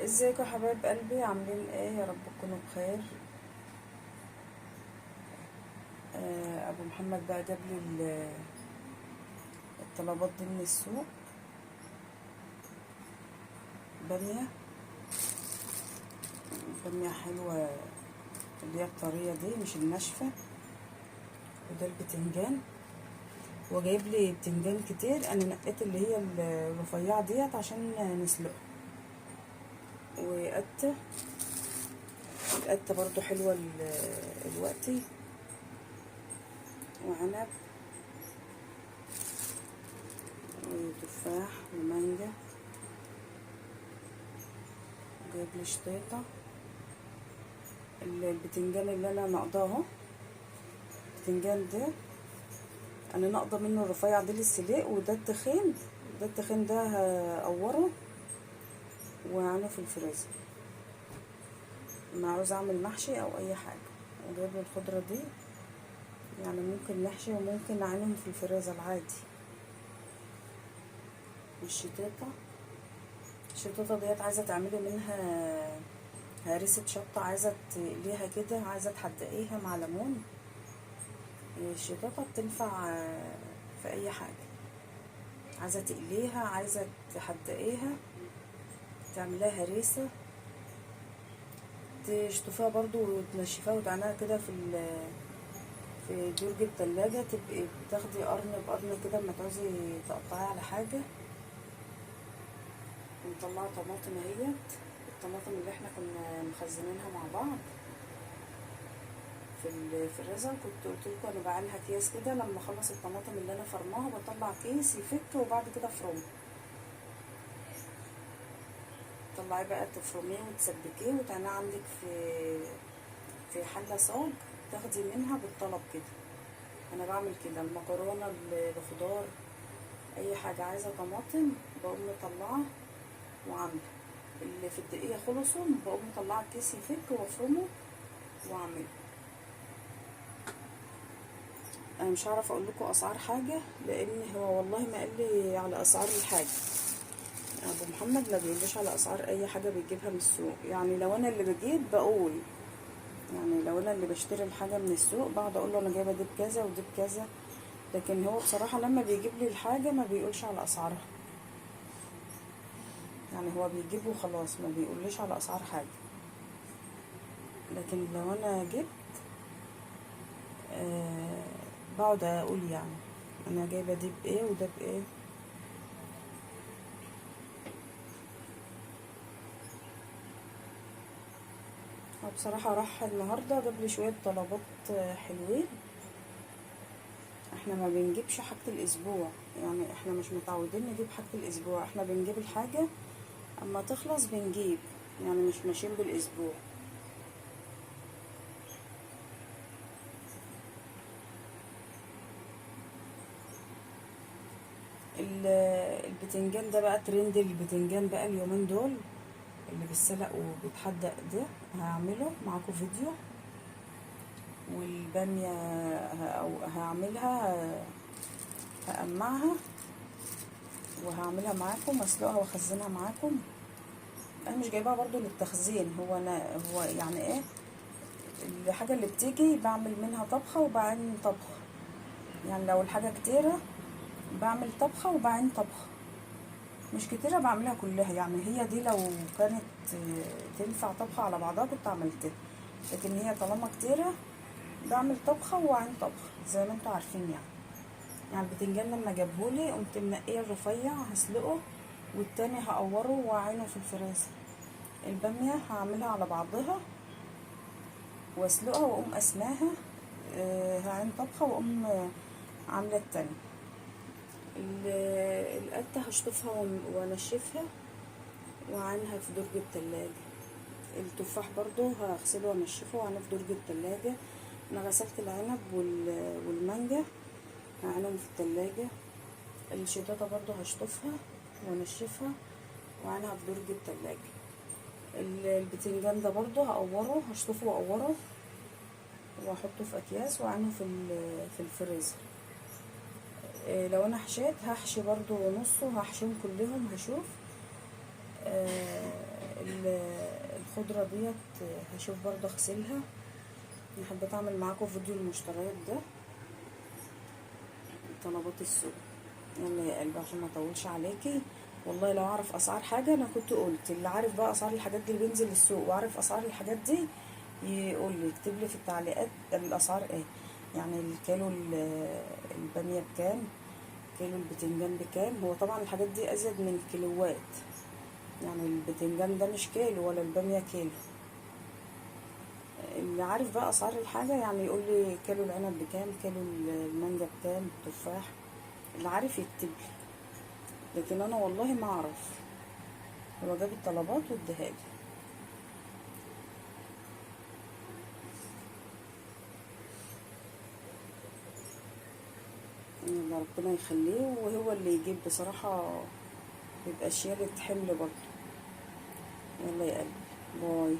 ازيكم يا حبايب قلبي؟ عاملين ايه؟ يا رب تكونوا بخير. ابو محمد بقى جاب لي الطلبات دي من السوق. باميه، باميه حلوه، اللي هي الطريه دي مش الناشفه. وده البتنجان، وجايب لي بتنجان كتير. انا نقيت اللي هي الرفيعه ديت عشان نسلقها. وقته، القته برضو حلوه دلوقتي. وعنب وتفاح ومانجا. وجايب لي شطيطه. البتنجان اللي انا نقضاه اهو، البتنجان ده انا نقضه منه الرفيع ده للسلق، وده التخين. ده التخين ده هقوره واعمله في الفريزر لما عاوز اعمل محشي او اي حاجه. وجايب لي الخضره دي، يعني ممكن نحشي وممكن نعينهم في الفريزر عادي. والشطيطه، الشطيطه ديت عايزه تعملي منها هريسه شطه، عايزه تقليها كده، عايزه تحدقيها مع ليمون. الشطيطه بتنفع في اي حاجه، عايزه تقليها، عايزه تحدقيها، تعملها هريسه، تشطفيها برضو وتنشفيها وتعملها كده في درج التلاجة. تبقي بتاخدي قرن بقرن كده اما تعوزي تقطعي على حاجة. ونطلعها طماطم اهيت، الطماطم اللي احنا كنا مخزنينها مع بعض في الرزن. كنت قلتلكوا انا بعملها اكياس كده، لما اخلص الطماطم اللي انا فرماها بطلع كيس يفك وبعد كده افرمه. طلعي بقى تفرميه وتسبكيه وتعمليه عندك في حلة صاج، تاخدي منها بالطلب كده. انا بعمل كده المكرونه، الخضار، اي حاجه عايزه طماطم بقوم مطلعه وعامله. اللي في الدقيقه خلصوا بقوم مطلعه الكيس يفك وافرمه واعمله. انا مش عارفه اقول لكم اسعار حاجه، لان هو والله ما قال لي على اسعار الحاجه. ابو محمد ما بيقوليش على اسعار اي حاجه بيجيبها من السوق. يعني لو انا اللي بجيب بقول، يعني لو انا اللي بشتري الحاجه من السوق بقعد اقول له انا جايبه دي بكذا ودي بكذا. لكن هو بصراحه لما بيجيب لي الحاجه ما بيقولش على اسعارها، يعني هو بيجيب وخلاص ما بيقوليش على اسعار حاجه. لكن لو انا جبت آه بقعد اقول يعني انا جايبه دي بايه وده بايه. هو بصراحه راح النهارده جاب لي شويه طلبات حلوين. احنا ما بنجيبش حاجه الاسبوع، يعني احنا مش متعودين نجيب حاجه الاسبوع، احنا بنجيب الحاجه اما تخلص بنجيب، يعني مش ماشيين بالاسبوع. البتنجان ده بقى ترند، البتنجان بقى اليومين دول اللي بيتسلق وبيتحدق ده هعمله معاكم فيديو. والبامية أو هعملها، هقمعها وهعملها معاكم، اسلقها واخزنها معاكم. انا مش جايباها برضو للتخزين، هو يعني ايه، الحاجة اللي بتيجي بعمل منها طبخة وبعدين طبخة. يعني لو الحاجة كتيرة بعمل طبخة وبعدين طبخة، مش كتيرة بعملها كلها. يعني هي دي لو كانت تنفع طبخة على بعضها كنت عملتها، لكن هي طالما كتيرة بعمل طبخة وبعدين طبخة زي ما انتوا عارفين. يعني البتنجان لما جابهولي قمت منقيه الرفيع هسلقه، والتاني هقوره واعينه في الفريزر. البامية هعملها على بعضها واسلقها واقوم قسماها، هعين طبخة واقوم عاملة التانية. القتة هشطفها وانشفها وأعينها في درج التلاجة. التفاح برضو هغسله وانشفه وأعينه في درج التلاجة. انا غسلت العنب والمانجا هعينهم في التلاجة. الشطاطة برضو هشطفها وانشفها وأعينها في درج التلاجة. البتنجان ده برضو هقوره، هشطفه واقوره واحطه في اكياس واعينه في الفريزر. لو انا حشيت هحشي برضو نصه، هحشيهم كلهم هشوف. الخضرة ديت هشوف برضه اغسلها. انا حبيت اعمل معاكم فيديو المشتريات ده، طلبات السوق. يلا يا قلبي عشان ما اطولش عليكي، والله لو اعرف اسعار حاجه انا كنت قلت. اللي عارف بقى اسعار الحاجات دي اللي بينزل السوق وعارف اسعار الحاجات دي يقول لي، يكتب لي في التعليقات الاسعار ايه. يعني الكيلو الباميه بكام، كيلو البتنجان بكام. هو طبعا الحاجات دي ازيد من الكيلوات، يعني البتنجان ده مش كيلو ولا الباميه كيلو. اللي عارف بقى اسعار الحاجه يعني يقول لي كيلو العنب بكام، كيلو المانجا بكام، التفاح. اللي عارف يكتب لي، لكن انا والله ما اعرف. هو جاب الطلبات واداها لي. يلا ربنا يخليه، وهو اللي يجيب بصراحه، بيبقى شيالة حمل برضه. يلا يا قلبي، باي.